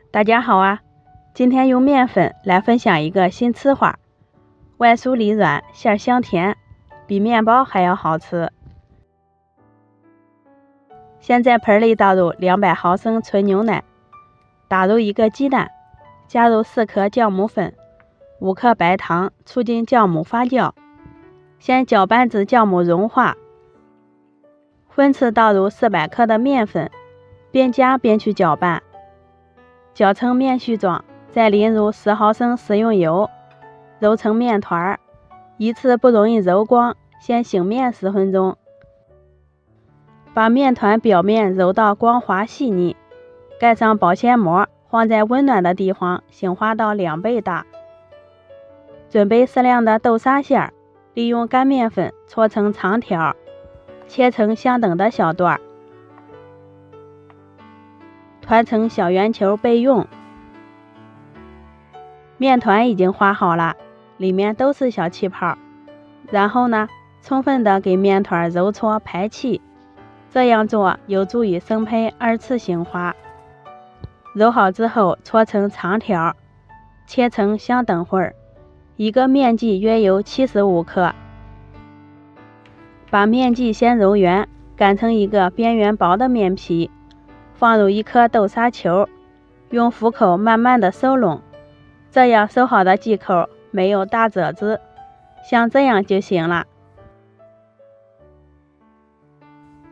大家好啊！今天用面粉来分享一个新吃法，外酥里软，馅儿香甜，比面包还要好吃。先在盆里倒入200毫升纯牛奶，打入1个鸡蛋，加入4克酵母粉、5克白糖，促进酵母发酵。先搅拌至酵母融化，分次倒入400克的面粉，边加边去搅拌。搅成面絮状，再淋入10毫升食用油，揉成面团，一次不容易揉光，先醒面10分钟。把面团表面揉到光滑细腻，盖上保鲜膜，放在温暖的地方醒化到2倍大。准备适量的豆沙馅，利用干面粉搓成长条，切成相等的小段，团成小圆球备用。面团已经化好了，里面都是小气泡。然后呢，充分的给面团揉搓排气，这样做有助于生胚2次醒化。揉好之后搓成长条，切成相等份儿。一个面剂约有75克。把面剂先揉圆，擀成一个边缘薄的面皮，放入1颗豆沙球，用虎口慢慢的收拢，这样收好的剂口没有大褶子，像这样就行了。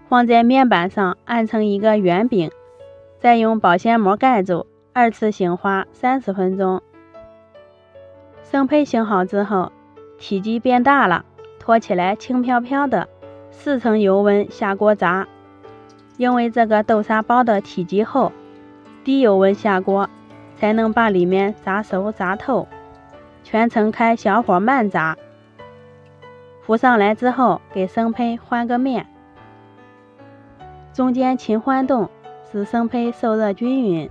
放在面板上按成一个圆饼，再用保鲜膜盖住，2次醒化30分钟。生胚醒好之后，体积变大了，托起来轻飘飘的，4成油温下锅炸。因为这个豆沙包的体积厚，低油温下锅才能把里面炸熟炸透，全程开小火慢炸。浮上来之后，给生胚翻个面，中间勤翻动，使生胚受热均匀，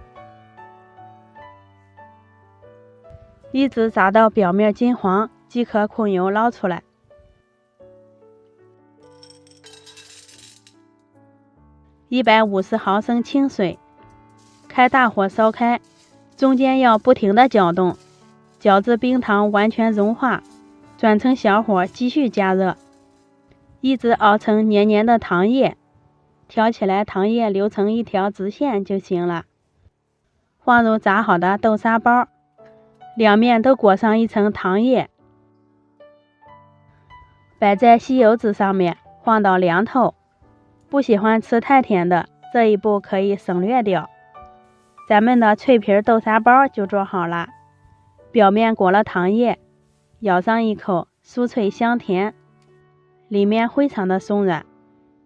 一直炸到表面金黄即可控油捞出来。150毫升清水，开大火烧开，中间要不停地搅动，搅至冰糖完全融化，转成小火继续加热，一直熬成黏黏的糖液，挑起来糖液流成一条直线就行了。放入炸好的豆沙包，两面都裹上一层糖液，摆在吸油纸上面，放到凉透。不喜欢吃太甜的，这一步可以省略掉。咱们的脆皮豆沙包就做好了，表面裹了糖液，咬上一口，酥脆香甜，里面非常的松软，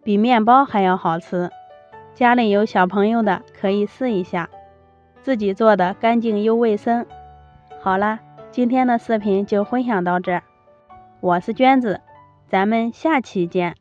比面包还要好吃。家里有小朋友的可以试一下，自己做的干净又卫生。好了，今天的视频就分享到这儿，我是娟子，咱们下期见。